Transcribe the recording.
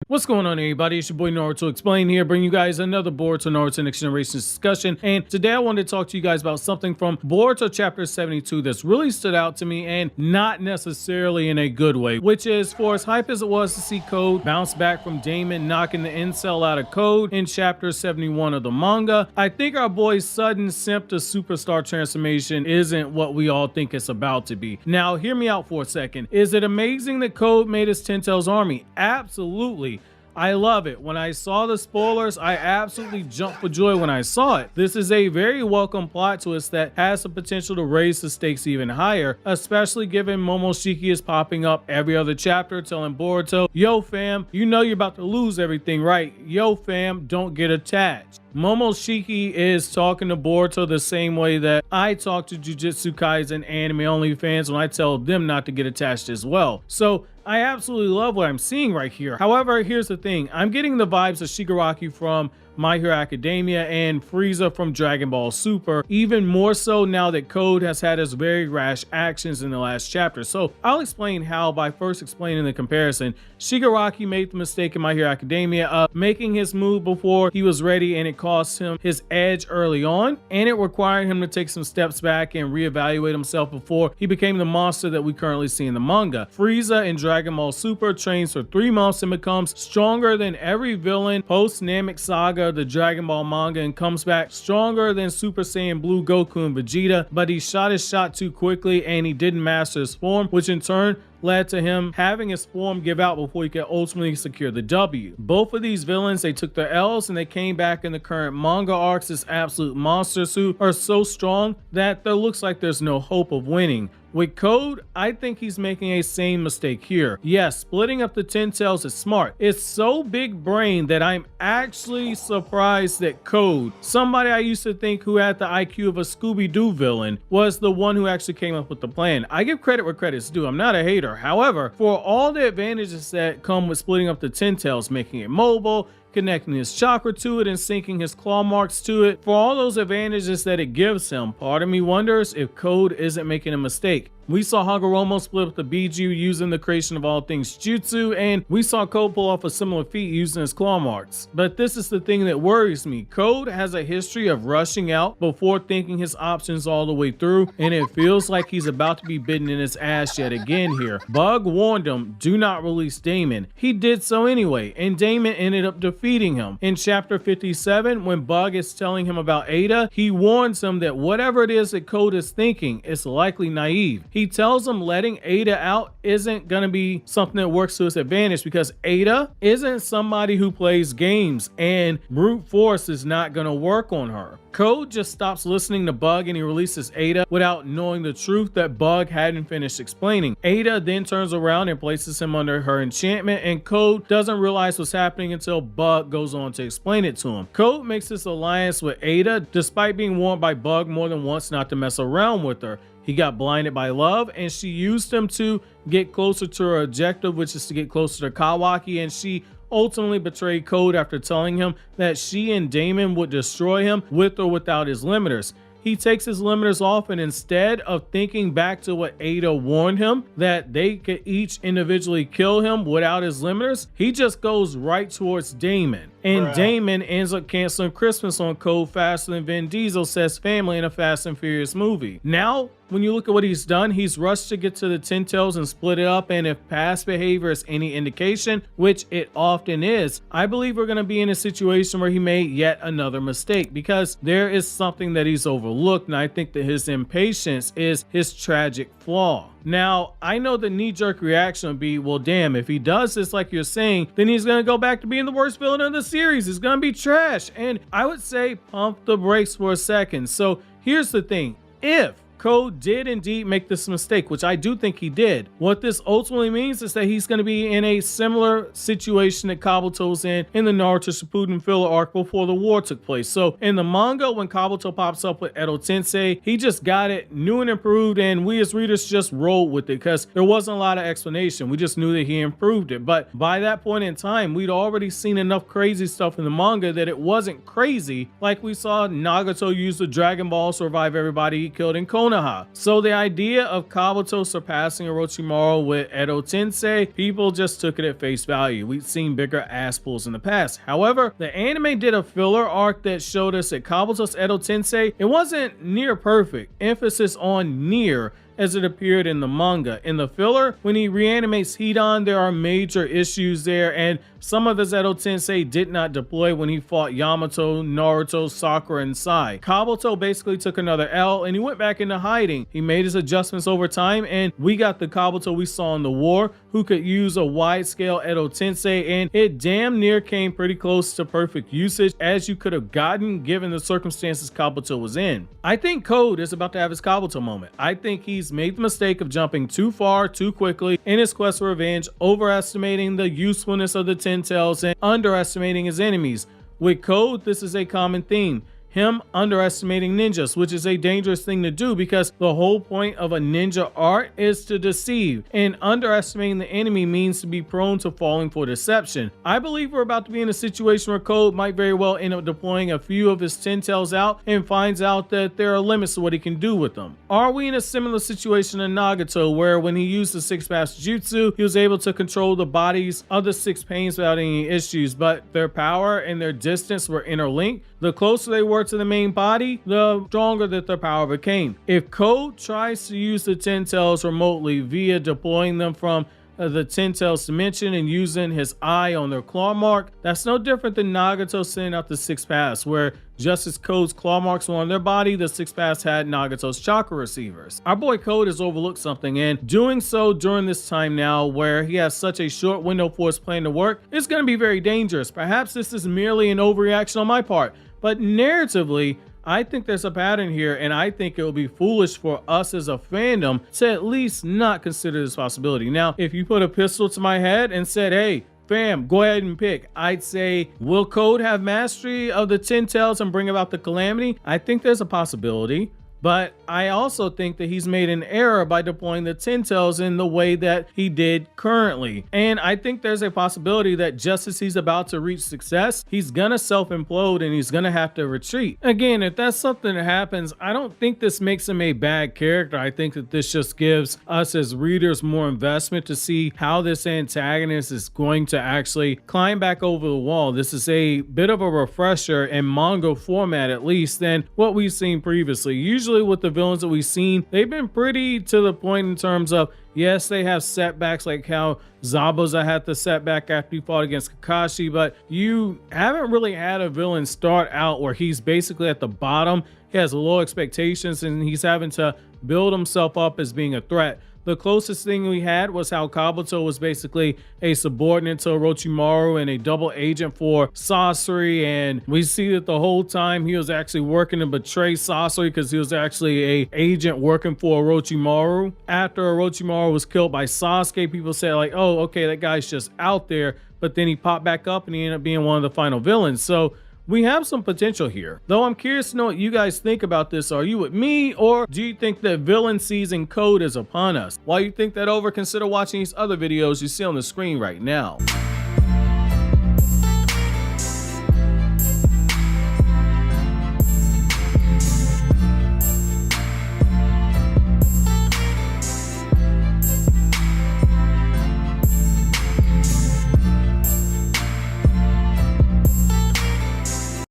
What's going on, everybody? It's your boy Naruto Explain here, bringing you guys another Boruto Naruto Next Generations discussion. And today I wanted to talk to you guys about something from Boruto chapter 72 that's really stood out to me, and not necessarily in a good way, which is, for as hype as it was to see Code bounce back from Daemon knocking the incel out of Code in chapter 71 of the manga, I think our boy's sudden simp to superstar transformation isn't what we all think it's about to be. Now, hear me out for a second. Is it amazing that Code made his Ten Tails army? Absolutely. I love it. When I saw the spoilers, I absolutely jumped for joy when I saw it. This is a very welcome plot twist that has the potential to raise the stakes even higher, especially given Momoshiki is popping up every other chapter telling Boruto, yo fam, you know you're about to lose everything, right? Yo fam, don't get attached. Momoshiki is talking to Boruto the same way that I talk to Jujutsu Kaisen anime only fans when I tell them not to get attached as well. So I absolutely love what I'm seeing right here. However, here's the thing. I'm getting the vibes of Shigaraki from My Hero Academia and Frieza from Dragon Ball Super, even more so now that Code has had his very rash actions in the last chapter. So I'll explain how by first explaining the comparison. Shigaraki made the mistake in My Hero Academia of making his move before he was ready, and it cost him his edge early on, and it required him to take some steps back and reevaluate himself before he became the monster that we currently see in the manga. Frieza in Dragon Ball Super trains for 3 months and becomes stronger than every villain post Namek Saga, the Dragon Ball manga, and comes back stronger than Super Saiyan Blue Goku and Vegeta, but he shot his shot too quickly and he didn't master his form, which in turn led to him having his form give out before he could ultimately secure the W. Both of these villains, they took their L's and they came back in the current manga arcs as absolute monsters who are so strong that there looks like there's no hope of winning. With Code, I think he's making a same mistake here. Yes, splitting up the Ten Tails is smart. It's so big brain that I'm actually surprised that Code, somebody I used to think who had the IQ of a Scooby-Doo villain, was the one who actually came up with the plan. I give credit where credit's due. I'm not a hater. However, for all the advantages that come with splitting up the Ten Tails, making it mobile, connecting his chakra to it and syncing his claw marks to it, for all those advantages that it gives him, part of me wonders if Code isn't making a mistake. We saw Hagoromo split up the Biju using the creation of all things jutsu, and we saw Code pull off a similar feat using his claw marks. But this is the thing that worries me. Code has a history of rushing out before thinking his options all the way through, and it feels like he's about to be bitten in his ass yet again here. Bug warned him, do not release Daemon. He did so anyway, and Daemon ended up defeating him. In chapter 57, when Bug is telling him about Ada, he warns him that whatever it is that Code is thinking is likely naive. He tells him letting Ada out isn't going to be something that works to his advantage because Ada isn't somebody who plays games and brute force is not going to work on her. Code just stops listening to Bug and he releases Ada without knowing the truth that Bug hadn't finished explaining. Ada then turns around and places him under her enchantment, and Code doesn't realize what's happening until Bug goes on to explain it to him. Code makes this alliance with Ada despite being warned by Bug more than once not to mess around with her. He got blinded by love and she used him to get closer to her objective, which is to get closer to Kawaki, and she ultimately betrayed Code after telling him that she and Daemon would destroy him with or without his limiters. He takes his limiters off, and instead of thinking back to what Ada warned him, that they could each individually kill him without his limiters, he just goes right towards Daemon. And Daemon ends up canceling Christmas on Code faster than Vin Diesel says family in a Fast and Furious movie. Now, when you look at what he's done, he's rushed to get to the Ten Tails and split it up, and if past behavior is any indication, which it often is, I believe we're going to be in a situation where he made yet another mistake because there is something that he's overlooked, and I think that his impatience is his tragic flaw. Now, I know the knee-jerk reaction would be, well, damn, if he does this like you're saying, then he's going to go back to being the worst villain of the series. It's going to be trash. And I would say pump the brakes for a second. So here's the thing. If Code did indeed make this mistake, which I do think he did, what this ultimately means is that he's going to be in a similar situation that Kabuto was in the Naruto Shippuden filler arc before the war took place. So in the manga, when Kabuto pops up with Edo Tensei, he just got it new and improved, and we as readers just rolled with it because there wasn't a lot of explanation. We just knew that he improved it. But by that point in time, we'd already seen enough crazy stuff in the manga that it wasn't crazy. Like we saw Nagato use the Dragon Ball to survive everybody he killed in Konoha. Konoha. So the idea of Kabuto surpassing Orochimaru with Edo Tensei, people just took it at face value. We've seen bigger ass pulls in the past. However, the anime did a filler arc that showed us that Kabuto's Edo Tensei, it wasn't near perfect, emphasis on near, as it appeared in the manga. In the filler, when he reanimates Hidan, there are major issues there, and some of his Edo Tensei did not deploy when he fought Yamato, Naruto, Sakura, and Sai. Kabuto basically took another L and he went back into hiding. He made his adjustments over time, and we got the Kabuto we saw in the war, who could use a wide-scale Edo Tensei, and it damn near came pretty close to perfect usage as you could have gotten given the circumstances Kabuto was in. I think Code is about to have his Kabuto moment. I think he's made the mistake of jumping too far too quickly in his quest for revenge, overestimating the usefulness of the Ten Tails and underestimating his enemies. With Code, this is a common theme. Him underestimating ninjas, which is a dangerous thing to do because the whole point of a ninja art is to deceive, and underestimating the enemy means to be prone to falling for deception. I believe we're about to be in a situation where Code might very well end up deploying a few of his Ten Tails out and finds out that there are limits to what he can do with them. Are we in a similar situation in Nagato where when he used the Six Paths Jutsu, he was able to control the bodies of the Six Pains without any issues, but their power and their distance were interlinked? The closer they were to the main body, the stronger that their power became. If Code tries to use the Ten Tails remotely via deploying them from the Ten Tails dimension and using his eye on their claw mark, that's no different than Nagato sending out the Six Paths, where just as Code's claw marks were on their body, the Six Paths had Nagato's chakra receivers. Our boy Code has overlooked something, and doing so during this time now where he has such a short window for his plan to work is going to be very dangerous. Perhaps this is merely an overreaction on my part, but narratively, I think there's a pattern here, and I think it will be foolish for us as a fandom to at least not consider this possibility. Now, if you put a pistol to my head and said, hey, fam, go ahead and pick, I'd say, will Code have mastery of the Ten Tails and bring about the calamity? I think there's a possibility. But I also think that he's made an error by deploying the Ten Tails in the way that he did currently. And I think there's a possibility that just as he's about to reach success, he's gonna self-implode and he's gonna have to retreat. Again, if that's something that happens, I don't think this makes him a bad character. I think that this just gives us as readers more investment to see how this antagonist is going to actually climb back over the wall. This is a bit of a refresher in manga format, at least, than what we've seen previously. Usually with the villains that we've seen, they've been pretty to the point in terms of, yes, they have setbacks, like how Zabuza had the setback after he fought against Kakashi, but you haven't really had a villain start out where he's basically at the bottom. He has low expectations and he's having to build himself up as being a threat. The closest thing we had was how Kabuto was basically a subordinate to Orochimaru and a double agent for Sasori, and we see that the whole time he was actually working to betray Sasori because he was actually an agent working for Orochimaru. After Orochimaru was killed by Sasuke, people said like, oh, okay, that guy's just out there, but then he popped back up and he ended up being one of the final villains. So we have some potential here, though I'm curious to know what you guys think about this. Are you with me, or do you think that villain season Code is upon us? While you think that over, consider watching these other videos you see on the screen right now.